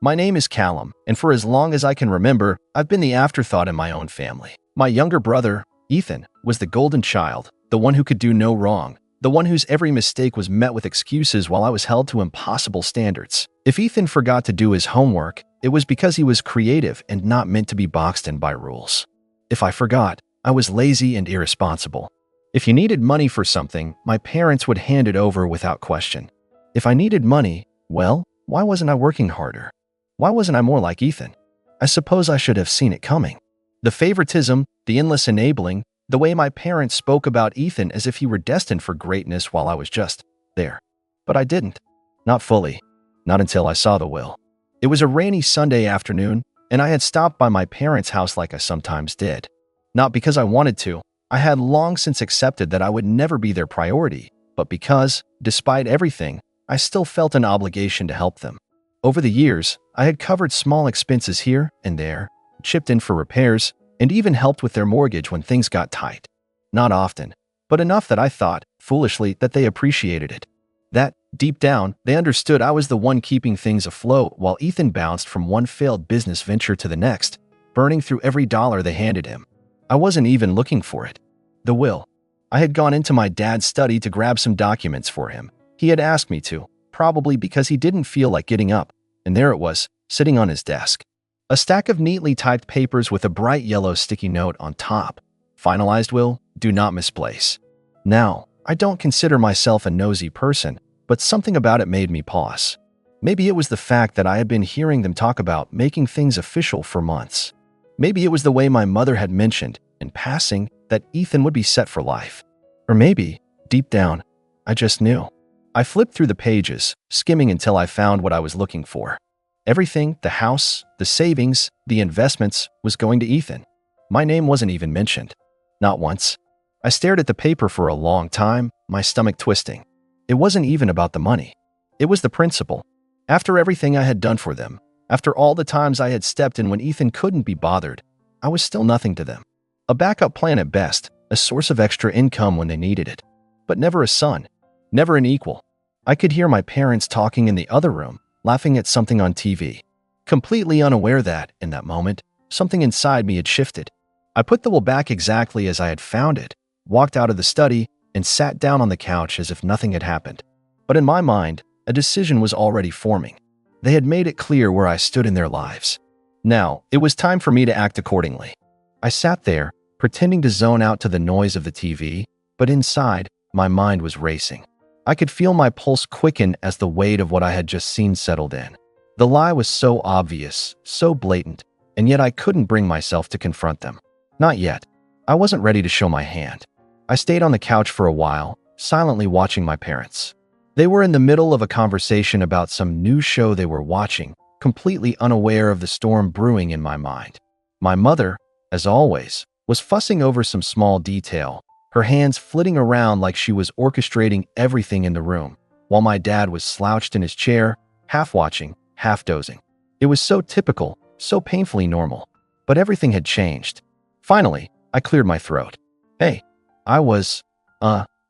My name is Callum, and for as long as I can remember, I've been the afterthought in my own family. My younger brother, Ethan, was the golden child, the one who could do no wrong, the one whose every mistake was met with excuses while I was held to impossible standards. If Ethan forgot to do his homework, it was because he was creative and not meant to be boxed in by rules. If I forgot, I was lazy and irresponsible. If you needed money for something, my parents would hand it over without question. If I needed money, well, why wasn't I working harder? Why wasn't I more like Ethan? I suppose I should have seen it coming. The favoritism, the endless enabling, the way my parents spoke about Ethan as if he were destined for greatness while I was just there. But I didn't. Not fully. Not until I saw the will. It was a rainy Sunday afternoon, and I had stopped by my parents' house like I sometimes did. Not because I wanted to. I had long since accepted that I would never be their priority, but because, despite everything, I still felt an obligation to help them. Over the years, I had covered small expenses here and there, chipped in for repairs, and even helped with their mortgage when things got tight. Not often, but enough that I thought, foolishly, that they appreciated it. That, deep down, they understood I was the one keeping things afloat while Ethan bounced from one failed business venture to the next, burning through every dollar they handed him. I wasn't even looking for it. The will. I had gone into my dad's study to grab some documents for him. He had asked me to, probably because he didn't feel like getting up, and there it was, sitting on his desk. A stack of neatly typed papers with a bright yellow sticky note on top. Finalized will, do not misplace. Now, I don't consider myself a nosy person, but something about it made me pause. Maybe it was the fact that I had been hearing them talk about making things official for months. Maybe it was the way my mother had mentioned, in passing, that Ethan would be set for life. Or maybe, deep down, I just knew. I flipped through the pages, skimming until I found what I was looking for. Everything, the house, the savings, the investments, was going to Ethan. My name wasn't even mentioned. Not once. I stared at the paper for a long time, my stomach twisting. It wasn't even about the money. It was the principle. After everything I had done for them, after all the times I had stepped in when Ethan couldn't be bothered, I was still nothing to them. A backup plan at best, a source of extra income when they needed it. But never a son, never an equal. I could hear my parents talking in the other room, laughing at something on TV. Completely unaware that, in that moment, something inside me had shifted. I put the will back exactly as I had found it, walked out of the study, and sat down on the couch as if nothing had happened. But in my mind, a decision was already forming. They had made it clear where I stood in their lives. Now, it was time for me to act accordingly. I sat there, pretending to zone out to the noise of the TV, but inside, my mind was racing. I could feel my pulse quicken as the weight of what I had just seen settled in. The lie was so obvious, so blatant, and yet I couldn't bring myself to confront them. Not yet. I wasn't ready to show my hand. I stayed on the couch for a while, silently watching my parents. They were in the middle of a conversation about some new show they were watching, completely unaware of the storm brewing in my mind. My mother, as always, was fussing over some small detail, her hands flitting around like she was orchestrating everything in the room, while my dad was slouched in his chair, half watching, half dozing. It was so typical, so painfully normal. But everything had changed. Finally, I cleared my throat. Hey, I was,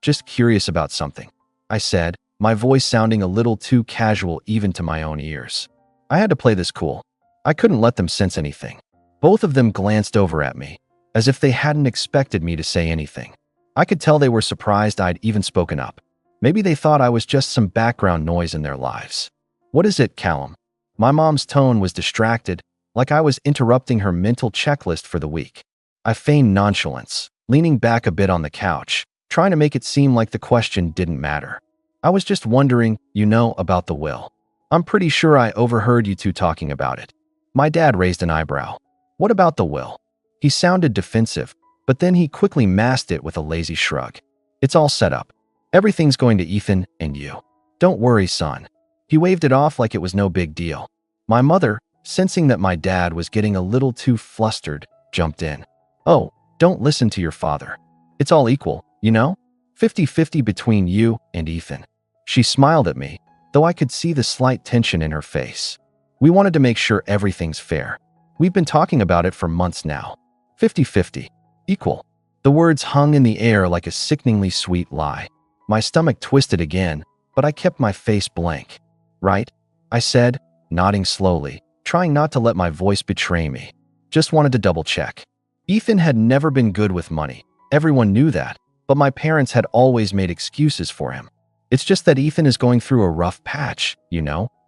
just curious about something, I said, my voice sounding a little too casual even to my own ears. I had to play this cool. I couldn't let them sense anything. Both of them glanced over at me, as if they hadn't expected me to say anything. I could tell they were surprised I'd even spoken up. Maybe they thought I was just some background noise in their lives. What is it, Callum? My mom's tone was distracted, like I was interrupting her mental checklist for the week. I feigned nonchalance, leaning back a bit on the couch, trying to make it seem like the question didn't matter. I was just wondering, about the will. I'm pretty sure I overheard you two talking about it. My dad raised an eyebrow. What about the will? He sounded defensive, but then he quickly masked it with a lazy shrug. It's all set up. Everything's going to Ethan and you. Don't worry, son. He waved it off like it was no big deal. My mother, sensing that my dad was getting a little too flustered, jumped in. Oh, don't listen to your father. It's all equal, 50-50 between you and Ethan. She smiled at me, though I could see the slight tension in her face. We wanted to make sure everything's fair. We've been talking about it for months now. 50-50. Equal. The words hung in the air like a sickeningly sweet lie. My stomach twisted again, but I kept my face blank. Right? I said, nodding slowly, trying not to let my voice betray me. Just wanted to double check. Ethan had never been good with money. Everyone knew that, but my parents had always made excuses for him. It's just that Ethan is going through a rough patch,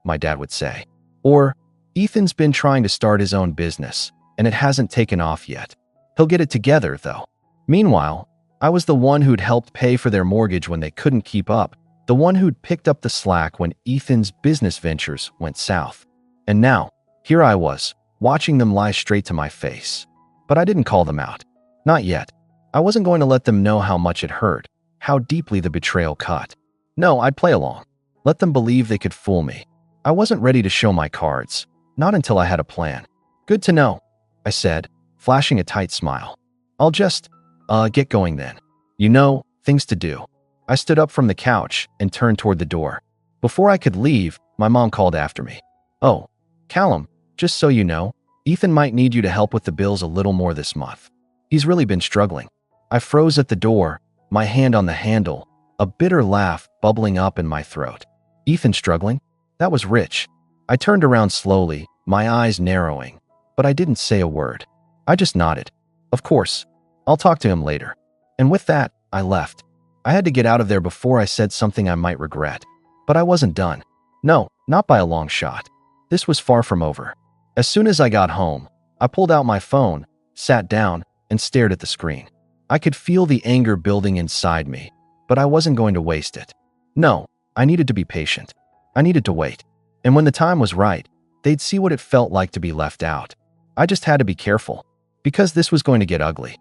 my dad would say. Or, Ethan's been trying to start his own business, and it hasn't taken off yet. He'll get it together, though. Meanwhile, I was the one who'd helped pay for their mortgage when they couldn't keep up, the one who'd picked up the slack when Ethan's business ventures went south. And now, here I was, watching them lie straight to my face. But I didn't call them out. Not yet. I wasn't going to let them know how much it hurt, how deeply the betrayal cut. No, I'd play along. Let them believe they could fool me. I wasn't ready to show my cards. Not until I had a plan. Good to know, I said, flashing a tight smile. I'll just, get going then. Things to do. I stood up from the couch and turned toward the door. Before I could leave, my mom called after me. Oh, Callum, just so you know, Ethan might need you to help with the bills a little more this month. He's really been struggling. I froze at the door, my hand on the handle, a bitter laugh bubbling up in my throat. Ethan struggling? That was rich. I turned around slowly, my eyes narrowing, but I didn't say a word. I just nodded. Of course, I'll talk to him later. And with that, I left. I had to get out of there before I said something I might regret. But I wasn't done. No, not by a long shot. This was far from over. As soon as I got home, I pulled out my phone, sat down, and stared at the screen. I could feel the anger building inside me, but I wasn't going to waste it. No, I needed to be patient. I needed to wait. And when the time was right, they'd see what it felt like to be left out. I just had to be careful, because this was going to get ugly.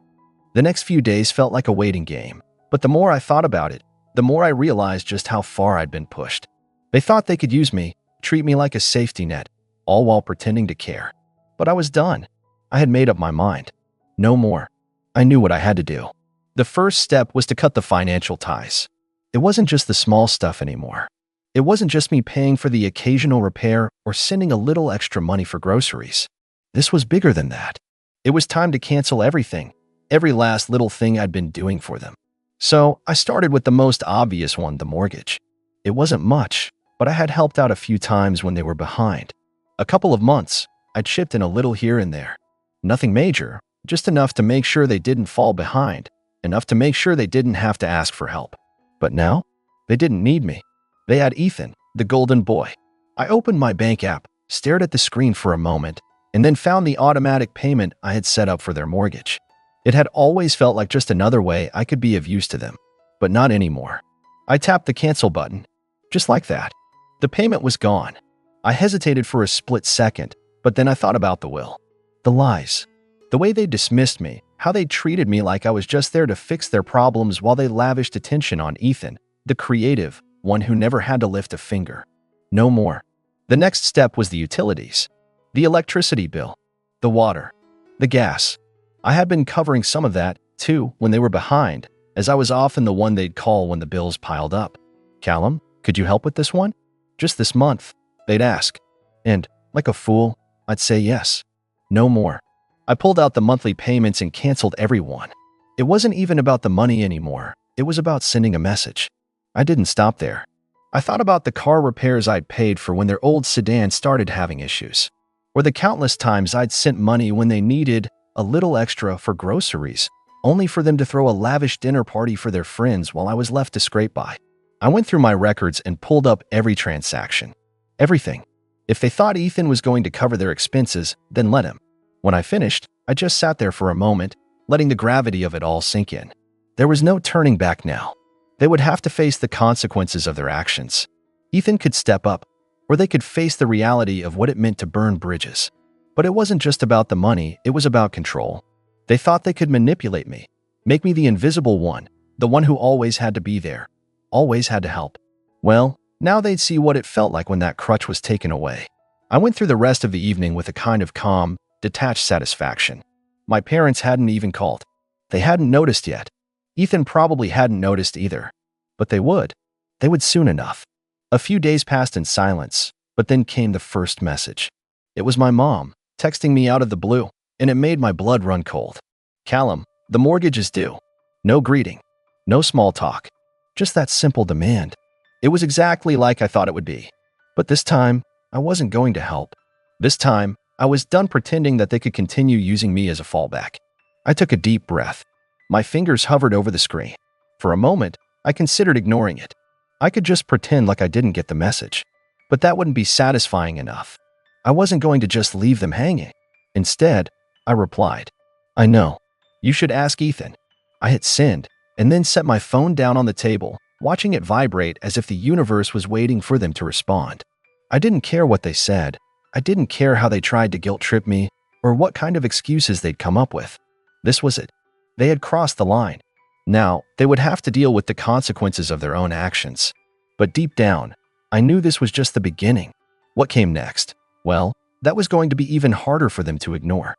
The next few days felt like a waiting game, but the more I thought about it, the more I realized just how far I'd been pushed. They thought they could use me, treat me like a safety net, all while pretending to care. But I was done. I had made up my mind. No more. I knew what I had to do. The first step was to cut the financial ties. It wasn't just the small stuff anymore. It wasn't just me paying for the occasional repair or sending a little extra money for groceries. This was bigger than that. It was time to cancel everything, every last little thing I'd been doing for them. So I started with the most obvious one, the mortgage. It wasn't much, but I had helped out a few times when they were behind. A couple of months, I'd chipped in a little here and there. Nothing major, just enough to make sure they didn't fall behind, enough to make sure they didn't have to ask for help. But now, they didn't need me. They had Ethan, the golden boy. I opened my bank app, stared at the screen for a moment, and then found the automatic payment I had set up for their mortgage. It had always felt like just another way I could be of use to them, but not anymore. I tapped the cancel button, just like that. The payment was gone. I hesitated for a split second, but then I thought about the will. The lies. The way they dismissed me, how they treated me like I was just there to fix their problems while they lavished attention on Ethan, the creative, one who never had to lift a finger. No more. The next step was the utilities. The electricity bill, the water, the gas. I had been covering some of that, too, when they were behind, as I was often the one they'd call when the bills piled up. Callum, could you help with this one? Just this month, they'd ask. And, like a fool, I'd say yes. No more. I pulled out the monthly payments and canceled everyone. It wasn't even about the money anymore. It was about sending a message. I didn't stop there. I thought about the car repairs I'd paid for when their old sedan started having issues, or the countless times I'd sent money when they needed a little extra for groceries, only for them to throw a lavish dinner party for their friends while I was left to scrape by. I went through my records and pulled up every transaction. Everything. If they thought Ethan was going to cover their expenses, then let him. When I finished, I just sat there for a moment, letting the gravity of it all sink in. There was no turning back now. They would have to face the consequences of their actions. Ethan could step up, or they could face the reality of what it meant to burn bridges. But it wasn't just about the money, it was about control. They thought they could manipulate me, make me the invisible one, the one who always had to be there, always had to help. Well, now they'd see what it felt like when that crutch was taken away. I went through the rest of the evening with a kind of calm, detached satisfaction. My parents hadn't even called. They hadn't noticed yet. Ethan probably hadn't noticed either. But they would. They would soon enough. A few days passed in silence, but then came the first message. It was my mom, texting me out of the blue, and it made my blood run cold. Callum, the mortgage is due. No greeting. No small talk. Just that simple demand. It was exactly like I thought it would be. But this time, I wasn't going to help. This time, I was done pretending that they could continue using me as a fallback. I took a deep breath. My fingers hovered over the screen. For a moment, I considered ignoring it. I could just pretend like I didn't get the message. But that wouldn't be satisfying enough. I wasn't going to just leave them hanging. Instead, I replied, "I know. You should ask Ethan." I hit send, and then set my phone down on the table, watching it vibrate as if the universe was waiting for them to respond. I didn't care what they said. I didn't care how they tried to guilt-trip me or what kind of excuses they'd come up with. This was it. They had crossed the line. Now, they would have to deal with the consequences of their own actions. But deep down, I knew this was just the beginning. What came next? Well, that was going to be even harder for them to ignore.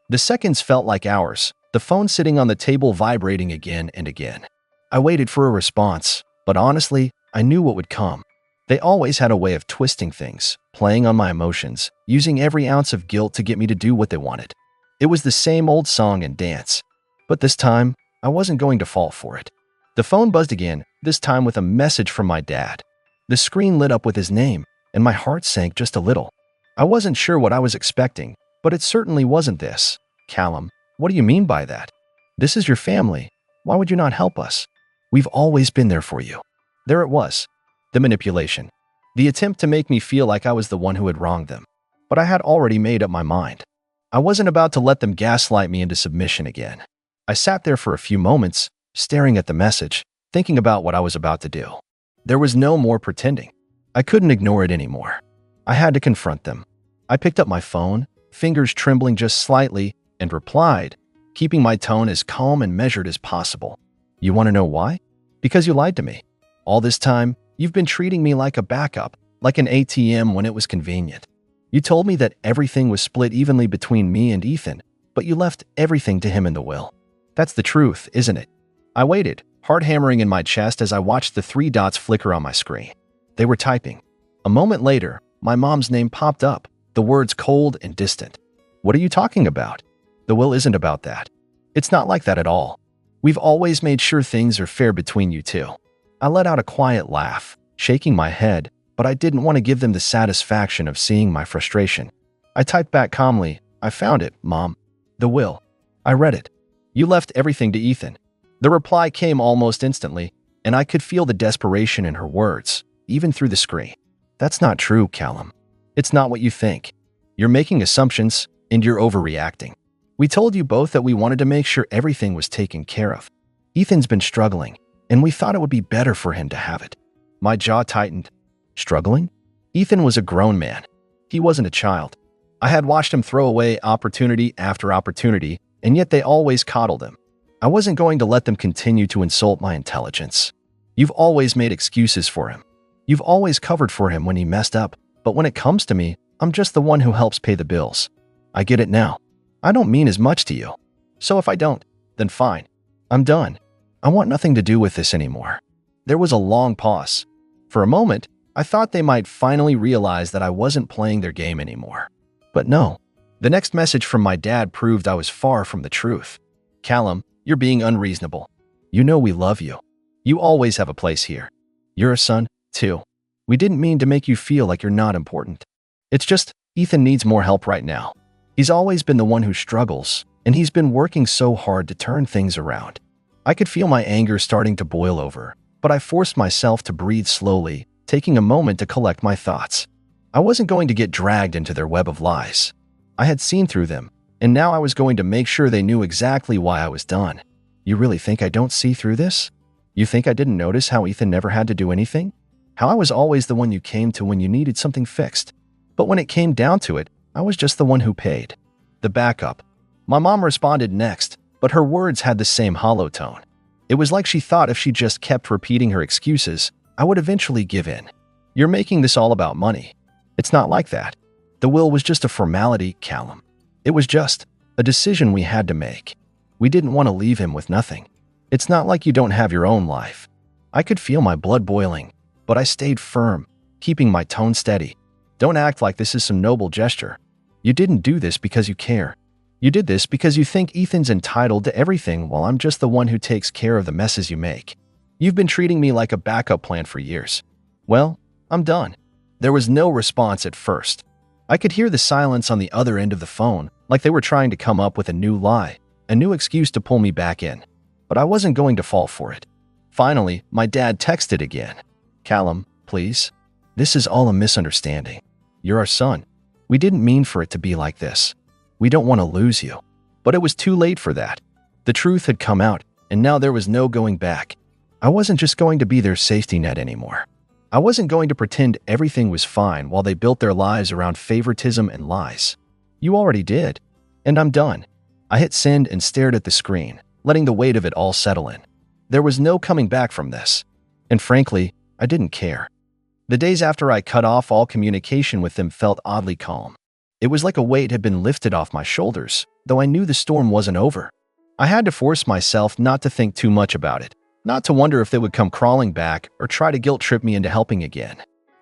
The seconds felt like hours, the phone sitting on the table vibrating again and again. I waited for a response, but honestly, I knew what would come. They always had a way of twisting things, playing on my emotions, using every ounce of guilt to get me to do what they wanted. It was the same old song and dance. But this time, I wasn't going to fall for it. The phone buzzed again, this time with a message from my dad. The screen lit up with his name, and my heart sank just a little. I wasn't sure what I was expecting, but it certainly wasn't this. "Callum, what do you mean by that? This is your family. Why would you not help us? We've always been there for you." There it was. The manipulation. The attempt to make me feel like I was the one who had wronged them. But I had already made up my mind. I wasn't about to let them gaslight me into submission again. I sat there for a few moments, staring at the message, thinking about what I was about to do. There was no more pretending. I couldn't ignore it anymore. I had to confront them. I picked up my phone, fingers trembling just slightly, and replied, keeping my tone as calm and measured as possible. "You want to know why? Because you lied to me. All this time, you've been treating me like a backup, like an ATM when it was convenient. You told me that everything was split evenly between me and Ethan, but you left everything to him in the will. That's the truth, isn't it?" I waited, heart hammering in my chest as I watched the 3 dots flicker on my screen. They were typing. A moment later, my mom's name popped up, the words cold and distant. "What are you talking about? The will isn't about that. It's not like that at all. We've always made sure things are fair between you two." I let out a quiet laugh, shaking my head, but I didn't want to give them the satisfaction of seeing my frustration. I typed back calmly, "I found it, Mom. The will. I read it. You left everything to Ethan." The reply came almost instantly, and I could feel the desperation in her words, even through the screen. "That's not true, Callum. It's not what you think. You're making assumptions, and you're overreacting. We told you both that we wanted to make sure everything was taken care of. Ethan's been struggling, and we thought it would be better for him to have it." My jaw tightened. Struggling? Ethan was a grown man. He wasn't a child. I had watched him throw away opportunity after opportunity, and yet they always coddled him. I wasn't going to let them continue to insult my intelligence. "You've always made excuses for him. You've always covered for him when he messed up, but when it comes to me, I'm just the one who helps pay the bills. I get it now. I don't mean as much to you. So if I don't, then fine. I'm done. I want nothing to do with this anymore." There was a long pause. For a moment, I thought they might finally realize that I wasn't playing their game anymore. But no. The next message from my dad proved I was far from the truth. "Callum, you're being unreasonable. You know we love you. You always have a place here. You're a son, too. We didn't mean to make you feel like you're not important. It's just, Ethan needs more help right now. He's always been the one who struggles, and he's been working so hard to turn things around." I could feel my anger starting to boil over, but I forced myself to breathe slowly, taking a moment to collect my thoughts. I wasn't going to get dragged into their web of lies. I had seen through them, and now I was going to make sure they knew exactly why I was done. "You really think I don't see through this? You think I didn't notice how Ethan never had to do anything? How I was always the one you came to when you needed something fixed? But when it came down to it, I was just the one who paid. The backup." My mom responded next, but her words had the same hollow tone. It was like she thought if she just kept repeating her excuses, I would eventually give in. "You're making this all about money. It's not like that. The will was just a formality, Callum. It was just a decision we had to make. We didn't want to leave him with nothing. It's not like you don't have your own life." I could feel my blood boiling, but I stayed firm, keeping my tone steady. "Don't act like this is some noble gesture. You didn't do this because you care. You did this because you think Ethan's entitled to everything while I'm just the one who takes care of the messes you make. You've been treating me like a backup plan for years. Well, I'm done. There was no response at first. I could hear the silence on the other end of the phone, like they were trying to come up with a new lie, a new excuse to pull me back in. But I wasn't going to fall for it. Finally, my dad texted again. "Callum, please. This is all a misunderstanding. You're our son. We didn't mean for it to be like this. We don't want to lose you." But it was too late for that. The truth had come out, and now there was no going back. I wasn't just going to be their safety net anymore. I wasn't going to pretend everything was fine while they built their lives around favoritism and lies. You already did. And I'm done. I hit send and stared at the screen, letting the weight of it all settle in. There was no coming back from this. And frankly, I didn't care. The days after I cut off all communication with them felt oddly calm. It was like a weight had been lifted off my shoulders, though I knew the storm wasn't over. I had to force myself not to think too much about it, not to wonder if they would come crawling back or try to guilt-trip me into helping again.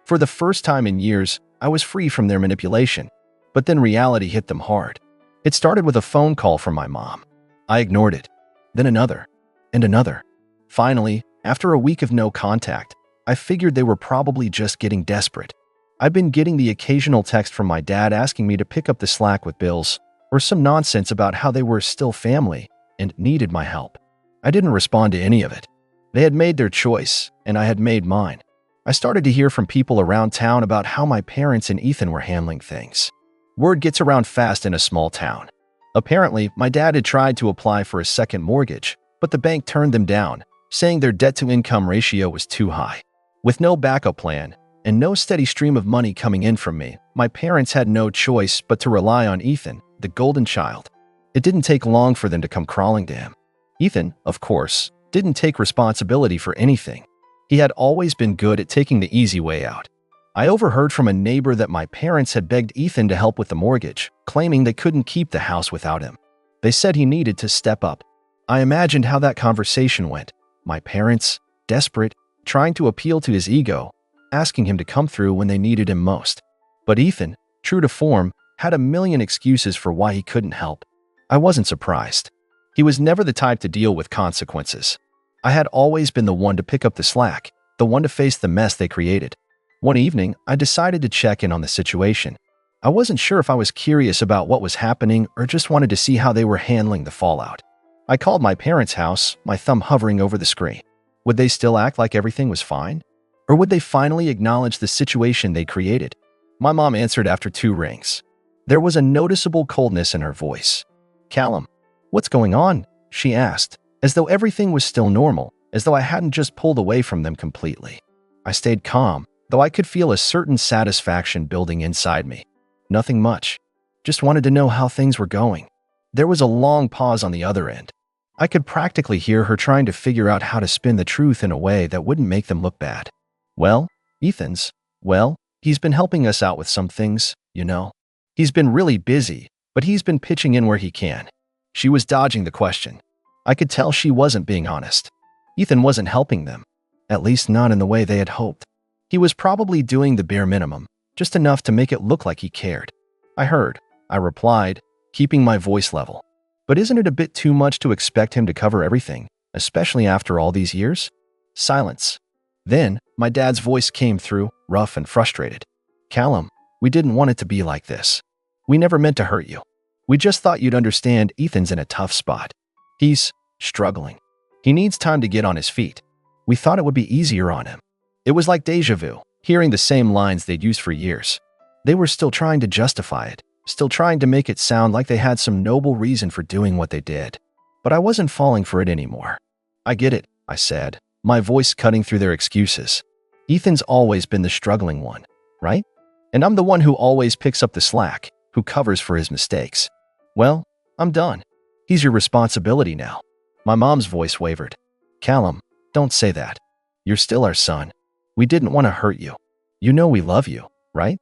For the first time in years, I was free from their manipulation. But then reality hit them hard. It started with a phone call from my mom. I ignored it. Then another. And another. Finally, after a week of no contact, I figured they were probably just getting desperate. I'd been getting the occasional text from my dad asking me to pick up the slack with bills, or some nonsense about how they were still family and needed my help. I didn't respond to any of it. They had made their choice, and I had made mine. I started to hear from people around town about how my parents and Ethan were handling things. Word gets around fast in a small town. Apparently, my dad had tried to apply for a second mortgage, but the bank turned them down, saying their debt-to-income ratio was too high. With no backup plan and no steady stream of money coming in from me, my parents had no choice but to rely on Ethan, the golden child. It didn't take long for them to come crawling to him. Ethan, of course, didn't take responsibility for anything. He had always been good at taking the easy way out. I overheard from a neighbor that my parents had begged Ethan to help with the mortgage, claiming they couldn't keep the house without him. They said he needed to step up. I imagined how that conversation went. My parents, desperate, trying to appeal to his ego, asking him to come through when they needed him most. But Ethan, true to form, had a million excuses for why he couldn't help. I wasn't surprised. He was never the type to deal with consequences. I had always been the one to pick up the slack, the one to face the mess they created. One evening, I decided to check in on the situation. I wasn't sure if I was curious about what was happening or just wanted to see how they were handling the fallout. I called my parents' house, my thumb hovering over the screen. Would they still act like everything was fine? Or would they finally acknowledge the situation they created? My mom answered after 2 rings. There was a noticeable coldness in her voice. "Callum, what's going on?" she asked, as though everything was still normal, as though I hadn't just pulled away from them completely. I stayed calm, though I could feel a certain satisfaction building inside me. Nothing much. Just wanted to know how things were going. There was a long pause on the other end. I could practically hear her trying to figure out how to spin the truth in a way that wouldn't make them look bad. "Well, he's been helping us out with some things, you know. He's been really busy, but he's been pitching in where he can." She was dodging the question. I could tell she wasn't being honest. Ethan wasn't helping them, at least not in the way they had hoped. He was probably doing the bare minimum, just enough to make it look like he cared. I replied, keeping my voice level. But isn't it a bit too much to expect him to cover everything, especially after all these years? Silence. Then, my dad's voice came through, rough and frustrated. "Callum, we didn't want it to be like this. We never meant to hurt you. We just thought you'd understand Ethan's in a tough spot. He's struggling. He needs time to get on his feet. We thought it would be easier on him." It was like déjà vu, hearing the same lines they'd used for years. They were still trying to justify it, still trying to make it sound like they had some noble reason for doing what they did. But I wasn't falling for it anymore. "I get it," I said, my voice cutting through their excuses. "Ethan's always been the struggling one, right? And I'm the one who always picks up the slack, who covers for his mistakes. Well, I'm done. He's your responsibility now." My mom's voice wavered. "Callum, don't say that. You're still our son. We didn't want to hurt you. You know we love you, right?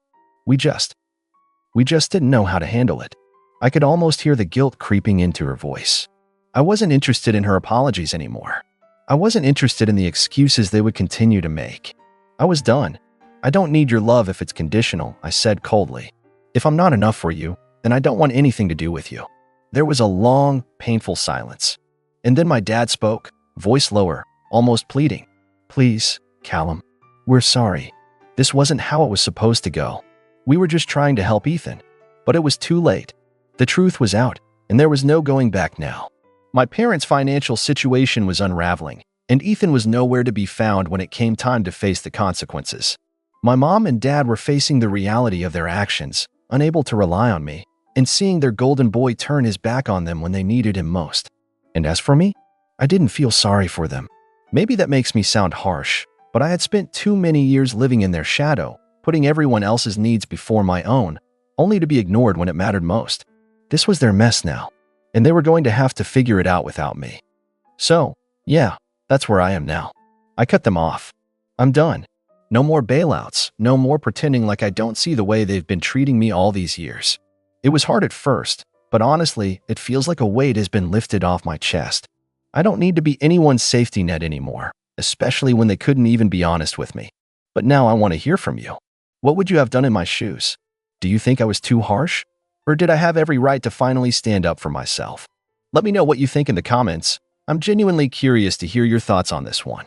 We just didn't know how to handle it." I could almost hear the guilt creeping into her voice. I wasn't interested in her apologies anymore. I wasn't interested in the excuses they would continue to make. I was done. "I don't need your love if it's conditional," I said coldly. "If I'm not enough for you, then I don't want anything to do with you." There was a long, painful silence. And then my dad spoke, voice lower, almost pleading. "Please, Callum, we're sorry. This wasn't how it was supposed to go. We were just trying to help Ethan. But it was too late. The truth was out, and there was no going back now. My parents' financial situation was unraveling, and Ethan was nowhere to be found when it came time to face the consequences. My mom and dad were facing the reality of their actions, unable to rely on me, and seeing their golden boy turn his back on them when they needed him most. And as for me, I didn't feel sorry for them. Maybe that makes me sound harsh, but I had spent too many years living in their shadow, putting everyone else's needs before my own, only to be ignored when it mattered most. This was their mess now, and they were going to have to figure it out without me. So, yeah, that's where I am now. I cut them off. I'm done. No more bailouts, no more pretending like I don't see the way they've been treating me all these years. It was hard at first, but honestly, it feels like a weight has been lifted off my chest. I don't need to be anyone's safety net anymore, especially when they couldn't even be honest with me. But now I want to hear from you. What would you have done in my shoes? Do you think I was too harsh? Or did I have every right to finally stand up for myself? Let me know what you think in the comments. I'm genuinely curious to hear your thoughts on this one.